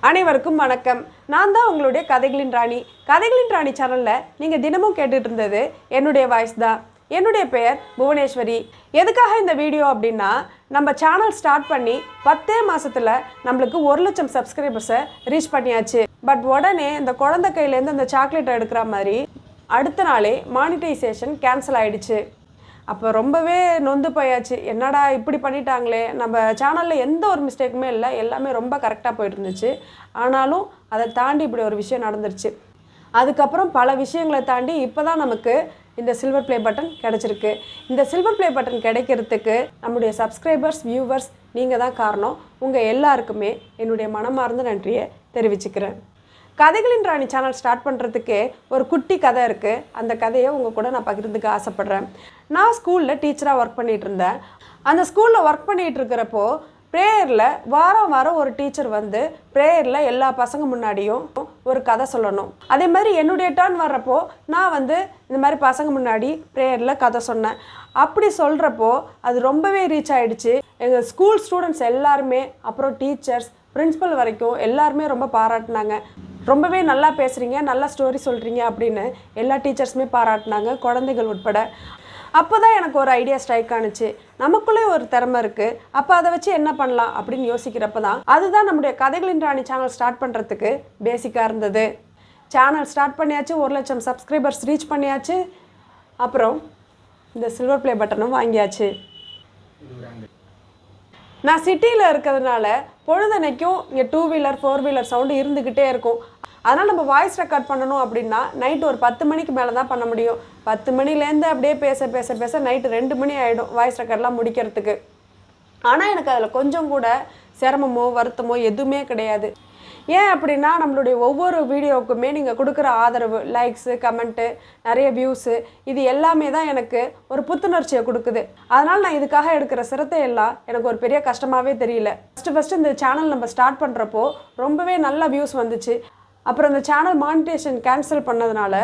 அனைவருக்கும் வணக்கம். நான் தான் உங்களுடைய கதைகளின் ராணி. கதைகளின் ராணி சேனலில் நீங்கள் தினமும் கேட்டுட்டு இருந்தது என்னுடைய வாய்ஸ் தான். என்னுடைய பெயர் புவனேஸ்வரி. எதுக்காக இந்த வீடியோ அப்படின்னா, நம்ம சேனல் ஸ்டார்ட் பண்ணி 10 மாதத்தில் நம்மளுக்கு 1 லட்சம் சப்ஸ்கிரைபர்ஸை ரீச் பண்ணியாச்சு. பட் உடனே இந்த குழந்தை கையிலேருந்து அந்த சாக்லேட்டை எடுக்கிற மாதிரி அடுத்த நாளே மானிட்டைசேஷன் கேன்சல் ஆகிடுச்சு. அப்போ ரொம்பவே நொந்து போயாச்சு. என்னடா இப்படி பண்ணிட்டாங்களே, நம்ம சேனலில் எந்த ஒரு மிஸ்டேக்குமே இல்லை, எல்லாமே ரொம்ப கரெக்டாக போயிட்டு இருந்துச்சு. ஆனாலும் அதை தாண்டி இப்படி ஒரு விஷயம் நடந்துருச்சு. அதுக்கப்புறம் பல விஷயங்களை தாண்டி இப்போ தான் நமக்கு இந்த சில்வர் ப்ளே பட்டன் கிடச்சிருக்கு. இந்த சில்வர் ப்ளே பட்டன் கிடைக்கிறதுக்கு நம்முடைய சப்ஸ்கிரைபர்ஸ், வியூவர்ஸ் நீங்கள் தான் காரணம். உங்கள் எல்லாருக்குமே என்னுடைய மனமார்ந்த நன்றியை தெரிவிச்சுக்கிறேன். கதைகளின் ராணி சேனல் ஸ்டார்ட் பண்ணுறதுக்கே ஒரு குட்டி கதை இருக்குது. அந்த கதையை உங்கள் கூட நான் பகிர்ந்துக்க ஆசைப்பட்றேன். நான் ஸ்கூலில் டீச்சராக ஒர்க் பண்ணிகிட்டு இருந்தேன். அந்த ஸ்கூலில் ஒர்க் பண்ணிகிட்டு இருக்கிறப்போ ப்ரேயரில் வாரம் ஒரு டீச்சர் வந்து ப்ரேயரில் எல்லா பசங்க முன்னாடியும் ஒரு கதை சொல்லணும். அதே மாதிரி என்னுடைய டர்ன் வர்றப்போ நான் வந்து இந்த மாதிரி பசங்க முன்னாடி ப்ரேயரில் கதை சொன்னேன். அப்படி சொல்கிறப்போ அது ரொம்பவே ரீச் ஆகிடுச்சு. எங்கள் ஸ்கூல் ஸ்டூடெண்ட்ஸ் எல்லாருமே, அப்புறம் டீச்சர்ஸ், பிரின்ஸிபல் வரைக்கும் எல்லாருமே ரொம்ப பாராட்டினாங்க. ரொம்பவே நல்லா பேசுகிறீங்க, நல்லா ஸ்டோரி சொல்கிறீங்க அப்படின்னு எல்லா டீச்சர்ஸுமே பாராட்டினாங்க, குழந்தைகள் உட்பட. அப்போ தான் எனக்கு ஒரு ஐடியா ஸ்ட்ரைக் ஆணுச்சு. நமக்குள்ளே ஒரு திறமை இருக்குது, அப்போ அதை வச்சு என்ன பண்ணலாம் அப்படின்னு யோசிக்கிறப்ப தான் அதுதான் நம்முடைய கதைகளின் ராணி சேனல் ஸ்டார்ட் பண்ணுறதுக்கு பேசிக்காக இருந்தது. சேனல் ஸ்டார்ட் பண்ணியாச்சு, 1 லட்சம் சப்ஸ்கிரைபர்ஸ் ரீச் பண்ணியாச்சு, அப்புறம் இந்த சில்வர் ப்ளே பட்டனும் வாங்கியாச்சு. நான் சிட்டியில் இருக்கிறதுனால பொழுதனைக்கும் இங்கே 2 வீலர் 4 வீலர் சவுண்டு இருந்துக்கிட்டே இருக்கும். அதனால் நம்ம வாய்ஸ் ரெக்கார்ட் பண்ணணும் அப்படின்னா நைட்டு ஒரு 10 மணிக்கு மேலே தான் பண்ண முடியும். 10 மணிலேருந்து அப்படியே பேச நைட்டு 2 மணி ஆகிடும் வாய்ஸ் ரெக்கார்ட்லாம் முடிக்கிறதுக்கு. ஆனால் எனக்கு அதில் கொஞ்சம் கூட சிரமமோ வருத்தமோ எதுவுமே கிடையாது. ஏன் அப்படின்னா, நம்மளுடைய ஒவ்வொரு வீடியோவுக்குமே நீங்கள் கொடுக்குற ஆதரவு, லைக்ஸு, கமெண்ட்டு, நிறைய வியூஸு, இது எல்லாமே தான் எனக்கு ஒரு புத்துணர்ச்சியை கொடுக்குது. அதனால் நான் இதுக்காக எடுக்கிற சிரத்தை எல்லாம் எனக்கு ஒரு பெரிய கஷ்டமாகவே தெரியல. ஃபஸ்ட்டு இந்த சேனல் நம்ம ஸ்டார்ட் பண்ணுறப்போ ரொம்பவே நல்ல வியூஸ் வந்துச்சு. அப்புறம் இந்த சேனல் மானிட்டேஷன் கேன்சல் பண்ணதுனால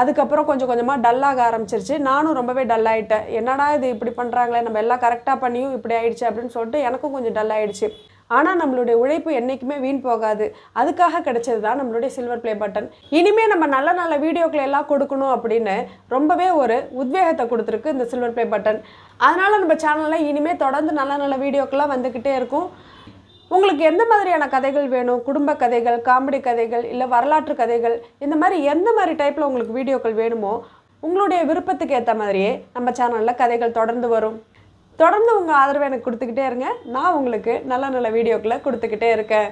அதுக்கப்புறம் கொஞ்சம் கொஞ்சமாக டல்லாக ஆரம்பிச்சிருச்சு. நானும் ரொம்பவே டல்லாகிட்டேன். என்னடா இது இப்படி பண்ணுறாங்களே, நம்ம எல்லாம் கரெக்டாக பண்ணியும் இப்படி ஆயிடுச்சு அப்படின்னு சொல்லிட்டு எனக்கும் கொஞ்சம் டல் ஆகிடுச்சு. ஆனால் நம்மளுடைய உழைப்பு என்றைக்குமே வீண் போகாது. அதுக்காக கிடைச்சது தான் நம்மளுடைய சில்வர் ப்ளே பட்டன். இனிமேல் நம்ம நல்ல நல்ல வீடியோக்களை எல்லாம் கொடுக்கணும் அப்படின்னு ரொம்பவே ஒரு உத்வேகத்தை கொடுத்துருக்கு இந்த சில்வர் ப்ளே பட்டன். அதனால் நம்ம சேனலில் இனிமேல் தொடர்ந்து நல்ல நல்ல வீடியோக்கெல்லாம் வந்துக்கிட்டே இருக்கும். உங்களுக்கு எந்த மாதிரியான கதைகள் வேணும், குடும்ப கதைகள், காமெடி கதைகள், இல்லை வரலாற்று கதைகள், இந்த மாதிரி எந்த மாதிரி டைப்பில் உங்களுக்கு வீடியோக்கள் வேணுமோ உங்களுடைய விருப்பத்துக்கு ஏற்ற மாதிரியே நம்ம சேனலில் கதைகள் தொடர்ந்து வரும். தொடர்ந்து உங்கள் ஆதரவை எனக்கு கொடுத்துக்கிட்டே இருங்க. நான் உங்களுக்கு நல்ல நல்ல வீடியோக்களை கொடுத்துக்கிட்டே இருக்கேன்.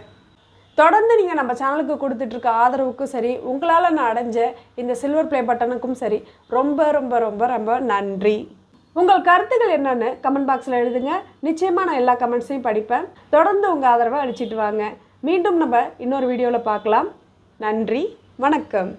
தொடர்ந்து நீங்கள் நம்ம சேனலுக்கு கொடுத்துட்ருக்க ஆதரவுக்கும் சரி, உங்களால் நான் அடைஞ்ச இந்த சில்வர் ப்ளே பட்டனுக்கும் சரி, ரொம்ப ரொம்ப ரொம்ப ரொம்ப நன்றி. உங்கள் கருத்துக்கள் என்னென்னு கமெண்ட் பாக்ஸில் எழுதுங்க. நிச்சயமாக நான் எல்லா கமெண்ட்ஸையும் படிப்பேன். தொடர்ந்து உங்கள் ஆதரவை அளிச்சிட்டு வாங்க. மீண்டும் நம்ம இன்னொரு வீடியோவில் பார்க்கலாம். நன்றி, வணக்கம்.